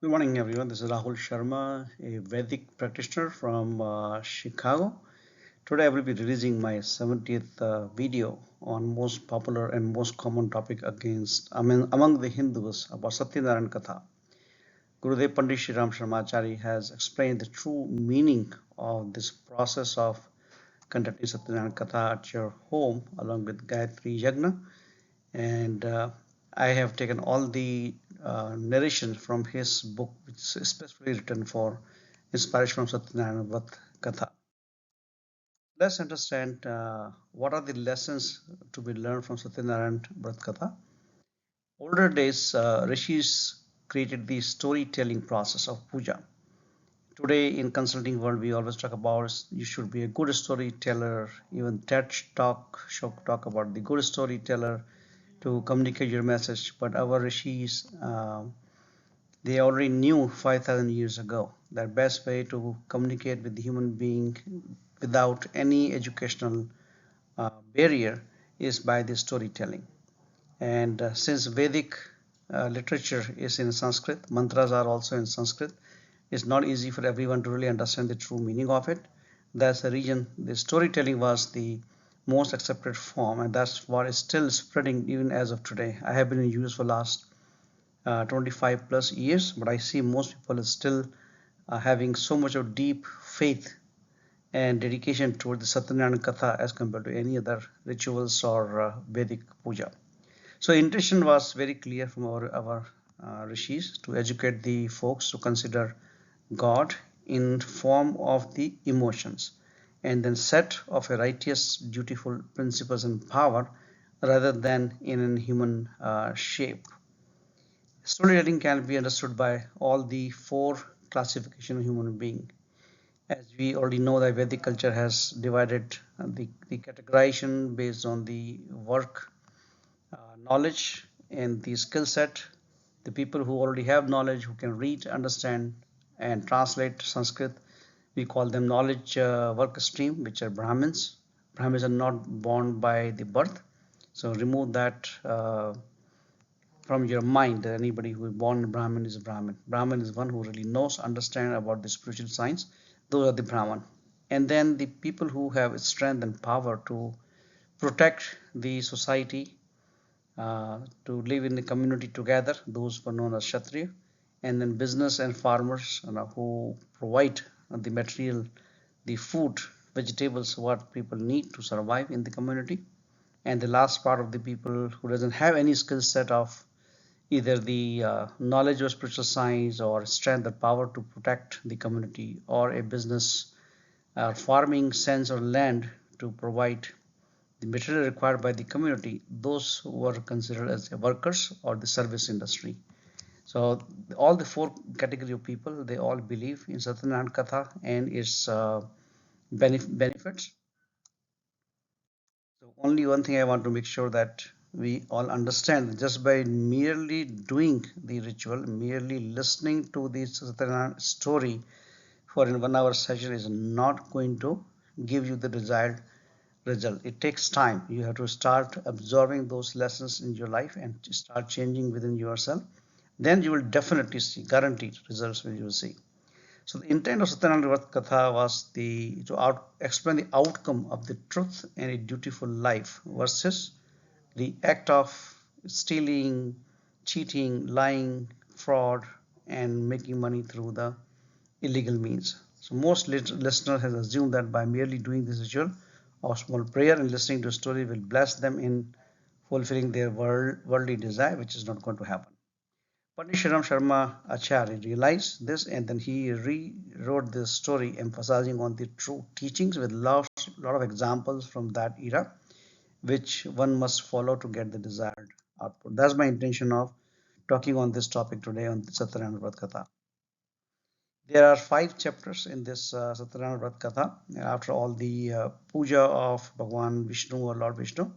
Good morning, everyone. This is Rahul Sharma, a Vedic practitioner from Chicago. Today, I will be releasing my 70th video on most popular and most common topic among the Hindus about Satyanarayan Katha. Gurudev Pandit Shriram Sharma Acharya has explained the true meaning of this process of conducting Satyanarayan Katha at your home along with Gayatri Yagna, and I have taken all the narrations from his book, which is especially written for inspiration from Satyanarayana Katha. Let's understand what are the lessons to be learned from Satyanarayana Katha. Older days, rishis created the storytelling process of puja. Today, in consulting world, we always talk about you should be a good storyteller. Even TED talk should talk about the good storyteller to communicate your message. But our rishis, they already knew 5,000 years ago that best way to communicate with the human being without any educational barrier is by the storytelling. And since Vedic literature is in Sanskrit, mantras are also in Sanskrit, it's not easy for everyone to really understand the true meaning of it. That's the reason the storytelling was the most accepted form, and that's what is still spreading even as of today. I have been in use for last 25 plus years, but I see most people are still having so much of deep faith and dedication toward the Satyanarayana Katha as compared to any other rituals or Vedic puja. So intention was very clear from our rishis to educate the folks to consider God in form of the emotions and then set of a righteous, dutiful principles and power rather than in a human shape. Storytelling can be understood by all the four classification of human being. As we already know, the Vedic culture has divided the categorization based on the work, knowledge, and the skill set. The people who already have knowledge, who can read, understand, and translate Sanskrit, we call them knowledge work stream, which are Brahmins. Brahmins are not born by the birth, so remove that from your mind that anybody who is born Brahmin is a Brahmin. Brahmin is one who really knows, understands about the spiritual science. Those are the Brahman. And then the people who have strength and power to protect the society, to live in the community together, those were known as Kshatriya. And then business and farmers, who provide the material, the food, vegetables, what people need to survive in the community. And the last part of the people who doesn't have any skill set of either the knowledge of spiritual science or strength or power to protect the community or a business farming sense or land to provide the material required by the community, those were considered as the workers or the service industry. So all the four category of people, they all believe in Satyanarayana Katha and its benefits. So only one thing I want to make sure that we all understand, just by merely doing the ritual, merely listening to the Satyanarayana story for a 1 hour session is not going to give you the desired result. It takes time. You have to start absorbing those lessons in your life and start changing within yourself. Then you will definitely see guaranteed results when you will see. So the intent of Satyanarayana Katha was to explain the outcome of the truth and a dutiful life versus the act of stealing, cheating, lying, fraud, and making money through the illegal means. So most listener has assumed that by merely doing this ritual or small prayer and listening to a story will bless them in fulfilling their worldly desire, which is not going to happen. Pandit Shriram Sharma Acharya realized this and then he rewrote this story emphasizing on the true teachings with lot of examples from that era which one must follow to get the desired output. That's my intention of talking on this topic today on Satyanarayana Katha. There are 5 chapters in this Satyanarayana Katha. After all the puja of Bhagwan Vishnu or Lord Vishnu,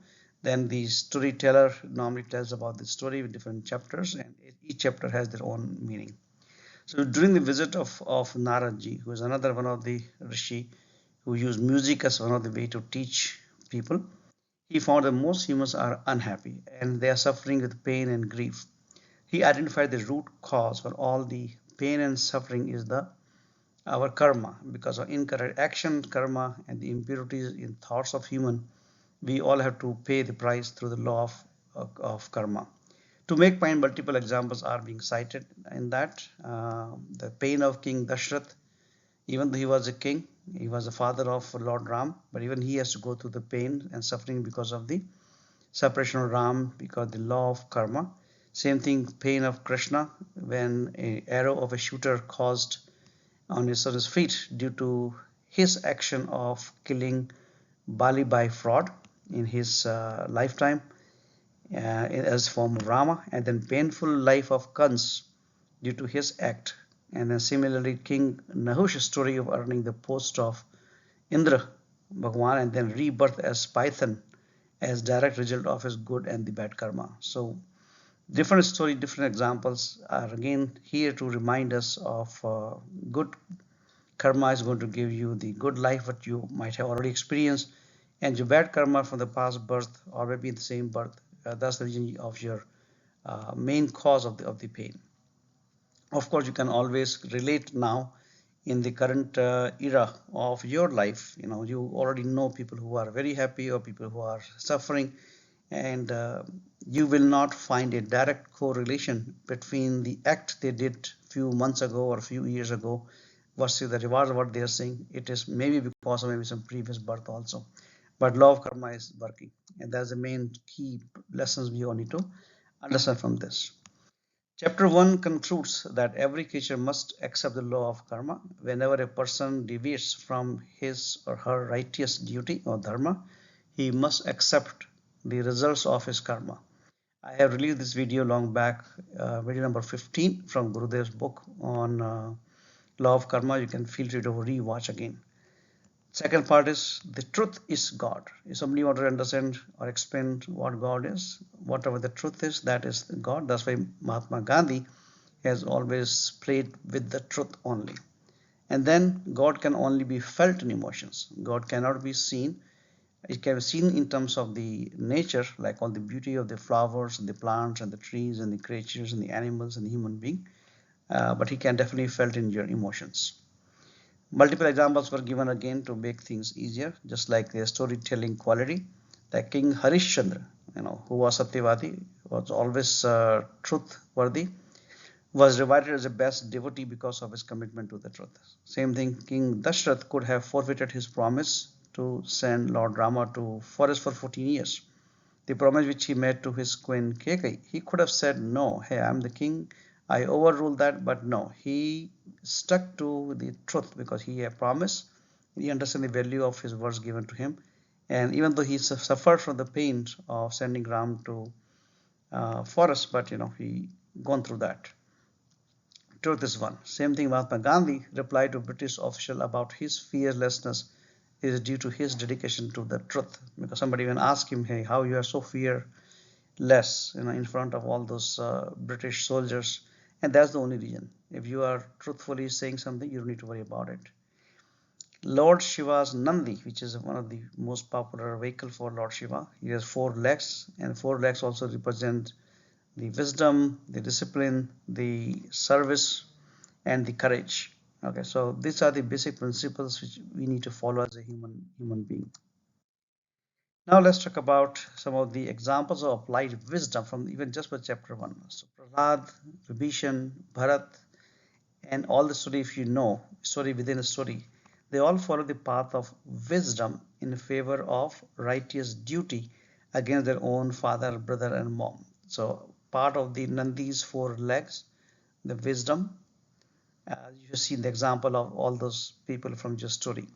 then the storyteller normally tells about the story with different chapters, and each chapter has their own meaning. So during the visit of Naradji, who is another one of the rishi who used music as one of the way to teach people, he found that most humans are unhappy and they are suffering with pain and grief. He identified the root cause for all the pain and suffering is our karma. Because of incorrect action, karma, and the impurities in thoughts of human, we all have to pay the price through the law of karma. To make point, multiple examples are being cited in that. The pain of King Dashrath, even though he was a king, he was the father of Lord Ram, but even he has to go through the pain and suffering because of the separation of Ram, because of the law of karma. Same thing, pain of Krishna, when an arrow of a shooter caused on his feet due to his action of killing Bali by fraud in his lifetime as form of Rama, and then painful life of Kans due to his act. And then similarly, King Nahush's story of earning the post of Indra Bhagwan and then rebirth as Python as direct result of his good and the bad karma. So different story, different examples are again here to remind us of good karma is going to give you the good life what you might have already experienced, and your bad karma from the past birth or maybe in the same birth, that's the reason of your main cause of the pain. Of course, you can always relate now in the current era of your life. You already know people who are very happy or people who are suffering, and you will not find a direct correlation between the act they did few months ago or a few years ago versus the reward of what they are saying. It is maybe because of maybe some previous birth also, but law of karma is working, and that's the main key lessons we all need to understand from this. Chapter 1 concludes that every creature must accept the law of karma. Whenever a person deviates from his or her righteous duty or dharma, he must accept the results of his karma. I have released this video long back, video number 15 from Gurudev's book on law of karma. You can feel free to re-watch again. Second part is the truth is God. If somebody wants to understand or explain what God is, whatever the truth is, that is God. That's why Mahatma Gandhi has always played with the truth only. And then God can only be felt in emotions. God cannot be seen. It can be seen in terms of the nature, like all the beauty of the flowers, and the plants, and the trees, and the creatures, and the animals, and the human being. But he can definitely be felt in your emotions. Multiple examples were given again to make things easier, just like their storytelling quality. Like King Harishchandra, who was Satyavadi, was always truthworthy, was regarded as the best devotee because of his commitment to the truth. Same thing, King Dashrath could have forfeited his promise to send Lord Rama to forest for 14 years. The promise which he made to his queen Kekai, he could have said, no, hey, I'm the king, I overruled that, but no, he stuck to the truth because he had promised. He understood the value of his words given to him. And even though he suffered from the pain of sending Ram to forest, but he gone through that. Truth is one. Same thing, Mahatma Gandhi replied to a British official about his fearlessness is due to his dedication to the truth. Because somebody even asked him, hey, how you are so fearless, in front of all those British soldiers. And that's the only reason. If you are truthfully saying something, you don't need to worry about it. Lord Shiva's Nandi, which is one of the most popular vehicle for Lord Shiva, he has 4 legs, and 4 legs also represent the wisdom, the discipline, the service, and the courage. Okay, so these are the basic principles which we need to follow as a human being. Now let's talk about some of the examples of applied wisdom from even just for chapter 1. So Prahlad, Vibhishan, Bharat, and all the story, if you know, story within a story, they all follow the path of wisdom in favor of righteous duty against their own father, brother, and mom. So part of the Nandi's 4 legs, the wisdom, you see the example of all those people from your story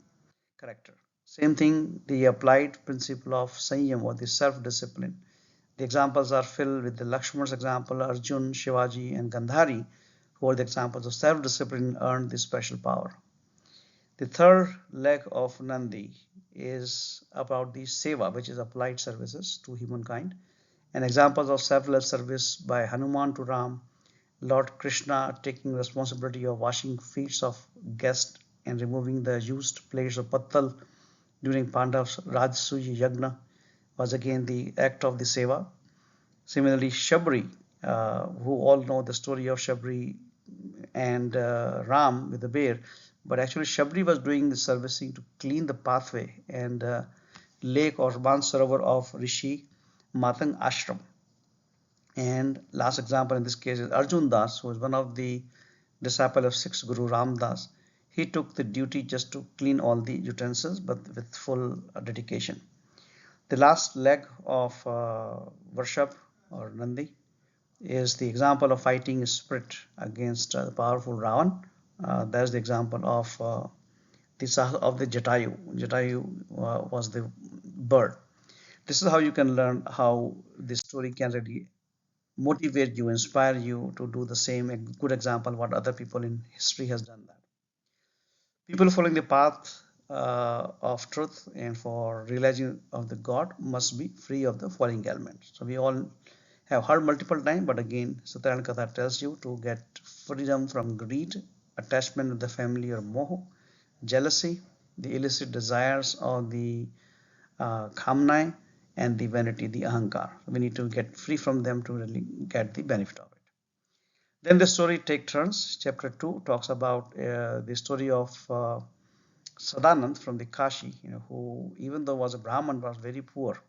character. Same thing, the applied principle of Sanyam or the self-discipline. The examples are filled with the Lakshman's example, Arjun, Shivaji, and Gandhari, who are the examples of self-discipline earned this special power. The third leg of Nandi is about the Seva, which is applied services to humankind, and examples of selfless service by Hanuman to Ram, Lord Krishna taking responsibility of washing feet of guests and removing the used plates of Pattal during Pandav's Rajsuya Yagna was again the act of the Seva. Similarly, Shabri, who all know the story of Shabri and Ram with the bear, but actually Shabri was doing the servicing to clean the pathway and lake or Mansarovar of Rishi Matang Ashram. And last example in this case is Arjun Das, who is one of the disciple of sixth Guru Ram Das. He took the duty just to clean all the utensils, but with full dedication. The last leg of worship or Nandi is the example of fighting spirit against the powerful Ravan. That's the example of the Jatayu. Jatayu was the bird. This is how you can learn how this story can really motivate you, inspire you to do the same. A good example what other people in history has done that. People following the path of truth and for realizing of the God must be free of the following elements. So we all have heard multiple times, but again, Satyanarayan Katha tells you to get freedom from greed, attachment with the family or moho, jealousy, the illicit desires of the kamnai, and the vanity, the ahankar. We need to get free from them to really get the benefit of it. Then the story take turns. Chapter 2 talks about the story of Sadanand from the Kashi, who even though was a Brahman was very poor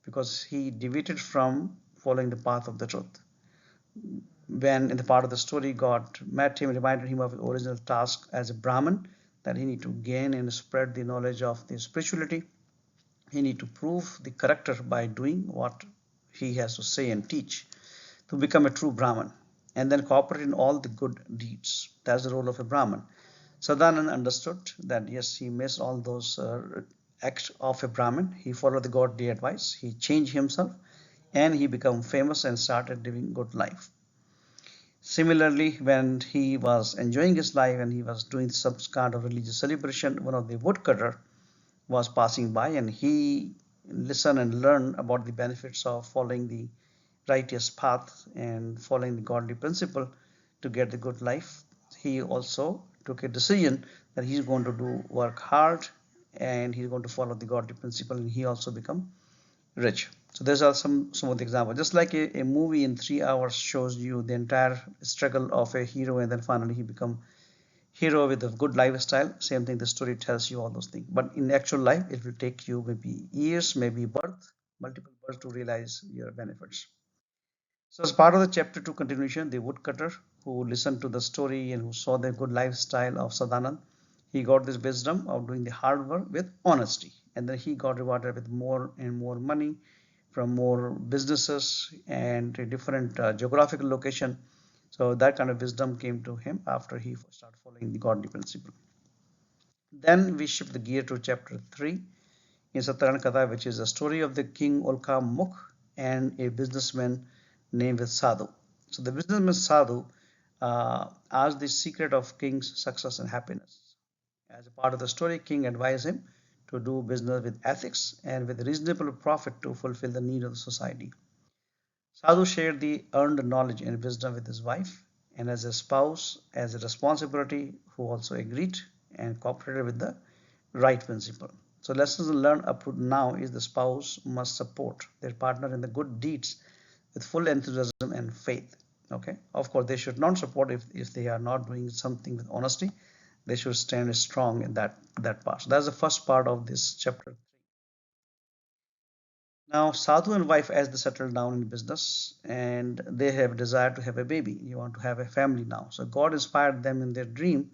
because he deviated from following the path of the truth. When in the part of the story God met him, reminded him of his original task as a Brahman, that he need to gain and spread the knowledge of the spirituality. He need to prove the character by doing what he has to say and teach to become a true Brahman, and then cooperate in all the good deeds. That's the role of a Brahman. Sadanand understood that yes, he missed all those acts of a Brahmin. He followed the godly advice. He changed himself, and he became famous and started living good life. Similarly, when he was enjoying his life and he was doing some kind of religious celebration, one of the woodcutter was passing by, and he listened and learned about the benefits of following the righteous path and following the godly principle to get the good life. He also took a decision that he's going to do work hard and he's going to follow the godly principle, and he also become rich. So these are some of the examples. Just like a movie in 3 hours shows you the entire struggle of a hero, and then finally he become hero with a good lifestyle. Same thing, the story tells you all those things. But in actual life, it will take you maybe years, maybe birth, multiple births to realize your benefits. So as part of the chapter 2 continuation, the woodcutter who listened to the story and who saw the good lifestyle of Sadanand, he got this wisdom of doing the hard work with honesty. And then he got rewarded with more and more money from more businesses and a different geographical location. So that kind of wisdom came to him after he started following the godly principle. Then we shift the gear to chapter 3 in Satyanarayan Katha, which is a story of the king Ulka Mukh and a businessman named Sadhu. So the businessman Sadhu asked the secret of king's success and happiness. As a part of the story, king advised him to do business with ethics and with reasonable profit to fulfill the need of the society. Sadhu shared the earned knowledge and wisdom with his wife, and as a spouse, as a responsibility, who also agreed and cooperated with the right principle. So lessons learned up to now is the spouse must support their partner in the good deeds with full enthusiasm and faith. Okay, of course they should not support if they are not doing something with honesty. They should stand strong in that part. So that's the first part of this chapter. Now, Sadhu and wife, as they settle down in business and they have desire to have a baby, you want to have a family now. So God inspired them in their dream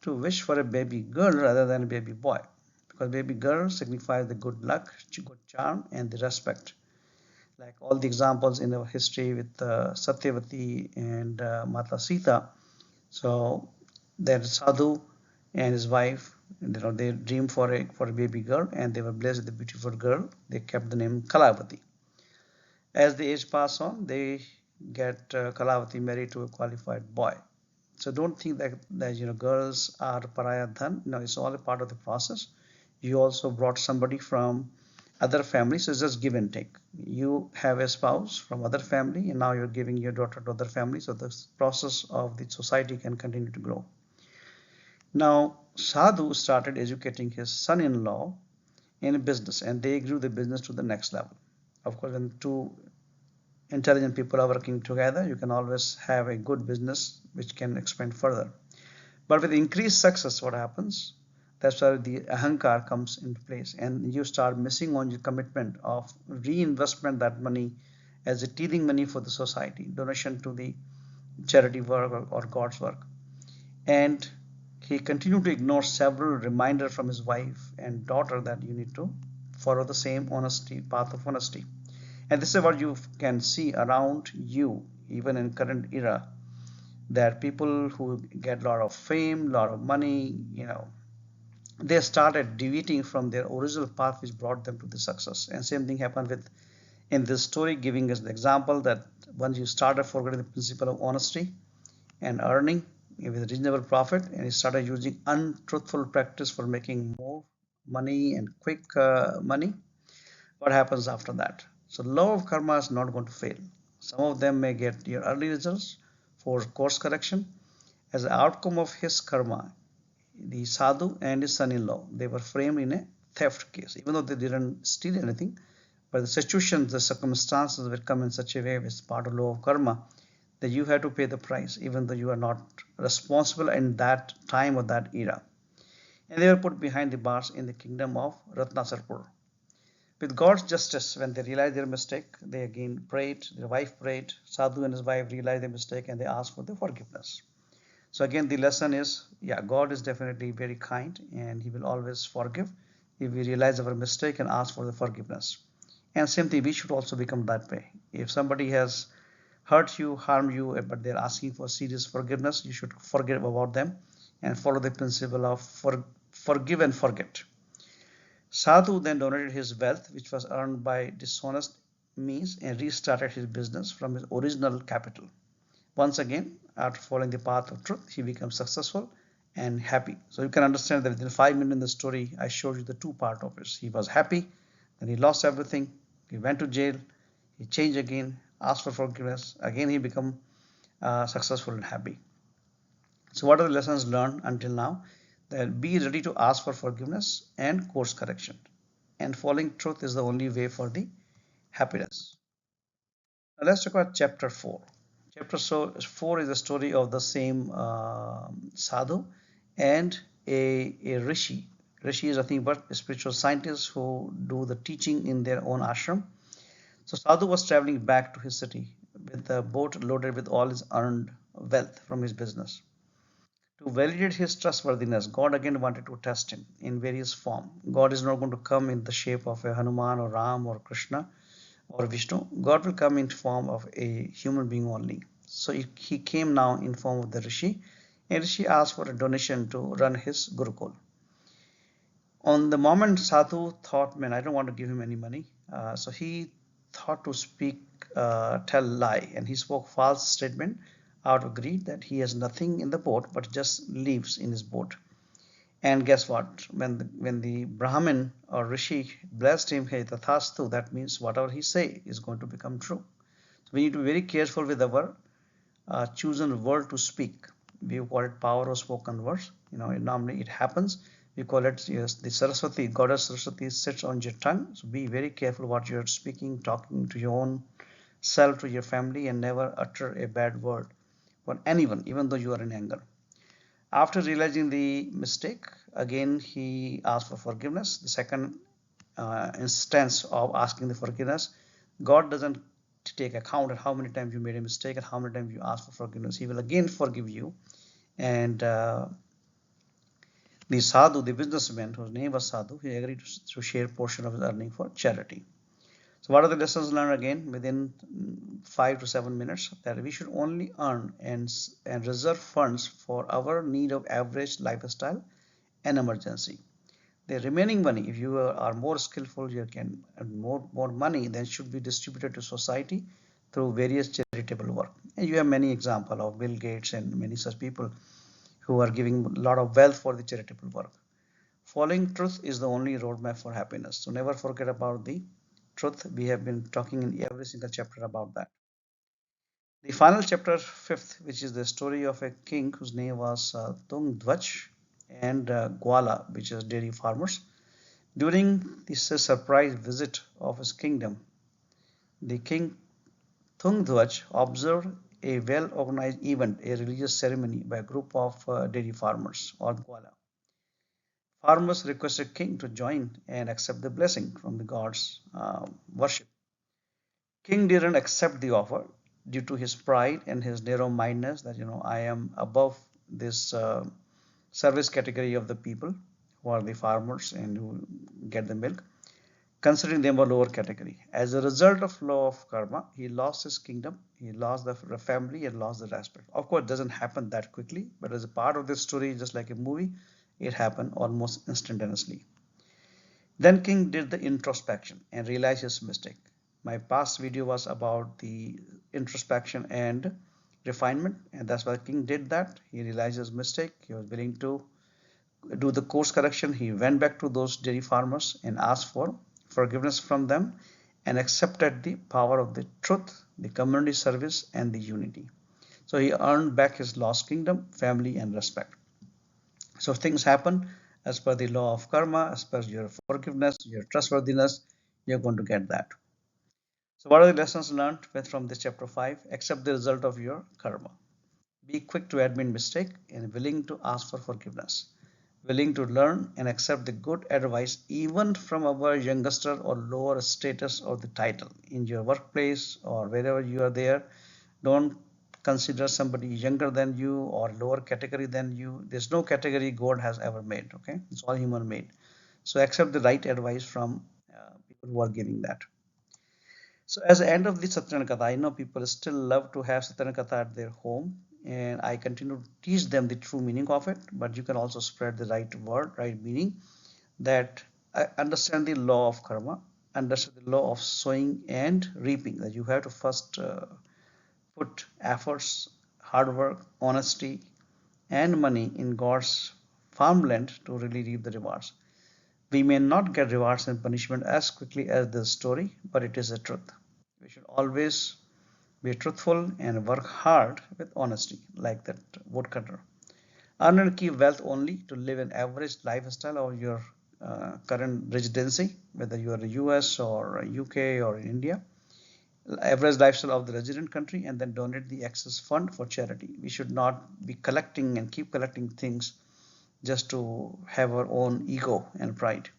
to wish for a baby girl rather than a baby boy, because baby girl signifies the good luck, good charm, and the respect. Like all the examples in our history with Satyavati and Mata Sita. So that Sadhu and his wife, they dreamed for a baby girl, and they were blessed with a beautiful girl. They kept the name Kalavati. As the age pass on, they get Kalavati married to a qualified boy. So don't think that girls are pariah dhan. No, it's all a part of the process. You also brought somebody from other families, so it's just give and take. You have a spouse from other family, and now you're giving your daughter to other family, so this process of the society can continue to grow. Now, Sadhu started educating his son-in-law in business, and they grew the business to the next level. Of course, when two intelligent people are working together, you can always have a good business which can expand further. But with increased success, what happens? That's where the ahankar comes into place, and you start missing on your commitment of reinvestment that money as a teething money for the society, donation to the charity work or God's work. And he continued to ignore several reminders from his wife and daughter that you need to follow the same honesty path of honesty. And this is what you can see around you, even in current era, that people who get a lot of fame, a lot of money, they started deviating from their original path which brought them to the success. And same thing happened with in this story, giving us the example that once you started forgetting the principle of honesty and earning with reasonable profit, and he started using untruthful practice for making more money and quick money, what happens after that? So law of karma is not going to fail. Some of them may get your early results for course correction. As an outcome of his karma, the sadhu and his son-in-law, they were framed in a theft case, even though they didn't steal anything. But the situations, the circumstances will come in such a way as part of law of karma that you have to pay the price, even though you are not responsible in that time or that era. And they were put behind the bars in the kingdom of Ratnasarpur. With God's justice, when they realized their mistake, they again prayed, their wife prayed, Sadhu and his wife realized their mistake and they asked for the forgiveness. So again, the lesson is, yeah, God is definitely very kind and he will always forgive if we realize our mistake and ask for the forgiveness. And same thing, we should also become that way. If somebody has hurt you, harmed you, but they're asking for serious forgiveness, you should forget about them and follow the principle of forgive and forget. Sadhu then donated his wealth, which was earned by dishonest means, and restarted his business from his original capital. Once again, after following the path of truth, he becomes successful and happy. So you can understand that within 5 minutes in the story, I showed you the two parts of it. He was happy, then he lost everything, he went to jail, he changed again, asked for forgiveness, again he became successful and happy. So what are the lessons learned until now? That be ready to ask for forgiveness and course correction. And following truth is the only way for the happiness. Now let's talk about chapter 4. Chapter 4 is the story of the same sadhu and a rishi. Rishi is nothing but spiritual scientists who do the teaching in their own ashram. So sadhu was traveling back to his city with a boat loaded with all his earned wealth from his business. To validate his trustworthiness, God again wanted to test him in various forms. God is not going to come in the shape of a Hanuman or Ram or Krishna or Vishnu. God will come in form of a human being only. So he came now in form of the Rishi, and Rishi asked for a donation to run his Gurukul. On the moment, Sadhu thought, man, I don't want to give him any money. So he thought to tell lie, and he spoke false statement out of greed that he has nothing in the boat but just leaves in his boat. And guess what? When the Brahmin or Rishi blessed him, hey tathastu, that means whatever he say is going to become true. So we need to be very careful with our chosen word to speak. We call it power of spoken words. Normally it happens. We call it, yes, the Saraswati, Goddess Saraswati sits on your tongue. So be very careful what you're speaking, talking to your own self, to your family, and never utter a bad word for anyone, even though you are in anger. After realizing the mistake, again he asked for forgiveness. The second instance of asking the forgiveness, God doesn't take account of how many times you made a mistake and how many times you ask for forgiveness. He will again forgive you. And the sadhu, the businessman whose name was Sadhu, he agreed to share a portion of his earning for charity. So what are the lessons learned again within 5 to 7 minutes? That we should only earn and reserve funds for our need of average lifestyle and emergency. The remaining money, if you are more skillful, you can earn more money, then should be distributed to society through various charitable work. And you have many examples of Bill Gates and many such people who are giving a lot of wealth for the charitable work. Following truth is the only roadmap for happiness. So never forget about the truth. We have been talking in every single chapter about that. The final chapter, fifth, which is the story of a king whose name was Tungdvach and Gwala, which is dairy farmers. During this surprise visit of his kingdom, the king Thungdhwaj observed a well-organized event, a religious ceremony by a group of dairy farmers or Gwala. Farmers requested king to join and accept the blessing from the gods' worship. King didn't accept the offer due to his pride and his narrow-mindedness that, I am above this service category of the people who are the farmers and who get the milk, considering them a lower category. As a result of law of karma, he lost his kingdom, he lost the family, and lost the respect. Of course, it doesn't happen that quickly, but as a part of this story, just like a movie, it happened almost instantaneously. Then King did the introspection and realized his mistake. My past video was about the introspection and refinement, and that's why King did that. He realized his mistake. He was willing to do the course correction. He went back to those dairy farmers and asked for forgiveness from them and accepted the power of the truth, the community service, and the unity. So he earned back his lost kingdom, family, and respect. So things happen as per the law of karma, as per your forgiveness, your trustworthiness, you're going to get that. So what are the lessons learned from this chapter 5? Accept the result of your karma. Be quick to admit mistake and willing to ask for forgiveness. Willing to learn and accept the good advice even from our youngster or lower status or the title in your workplace or wherever you are there. Don't consider somebody younger than you or lower category than you. There's no category God has ever made. Okay, it's all human made. So accept the right advice from people who are giving that. So as the end of the Satyanarayan Katha, I know people still love to have Satyanarayan Katha at their home, and I continue to teach them the true meaning of it, but you can also spread the right word, right meaning, that I understand the law of karma, understand the law of sowing and reaping, that you have to first put efforts, hard work, honesty, and money in God's farmland to really reap the rewards. We may not get rewards and punishment as quickly as the story, but it is the truth. We should always be truthful and work hard with honesty, like that woodcutter. Earn and keep wealth only to live an average lifestyle of your current residency, whether you are in the US or UK or in India. Average lifestyle of the resident country, and then donate the excess fund for charity. We should not be collecting and keep collecting things just to have our own ego and pride.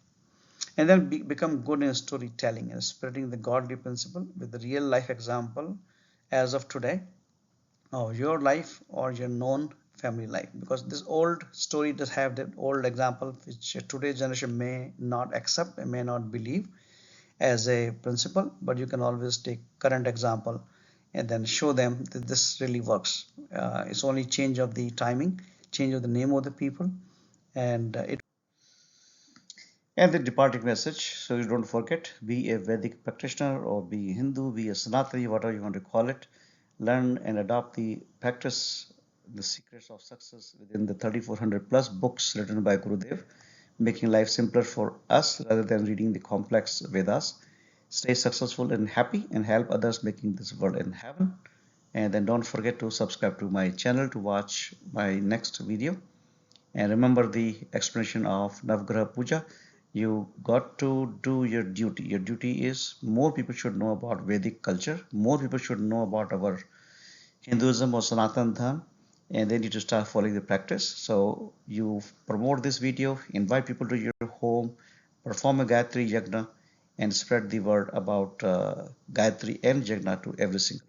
And then become good in storytelling and spreading the godly principle with the real life example as of today of your life or your known family life, because this old story does have that old example which today's generation may not accept and may not believe as a principle, but you can always take current example and then show them that this really works. It's only change of the timing, change of the name of the people, and the departing message. So you don't forget, be a Vedic practitioner or be Hindu, be a Sanatani, whatever you want to call it. Learn and adopt the practice, the secrets of success within the 3400 plus books written by Gurudev, making life simpler for us rather than reading the complex Vedas. Stay successful and happy and help others making this world in heaven. And then don't forget to subscribe to my channel to watch my next video. And remember the explanation of Navgraha Puja. You got to do your duty. Your duty is more people should know about Vedic culture. More people should know about our Hinduism or Sanatan Dharma, and they need to start following the practice. So you promote this video, invite people to your home, perform a Gayatri Yagna, and spread the word about Gayatri and Yagna to every single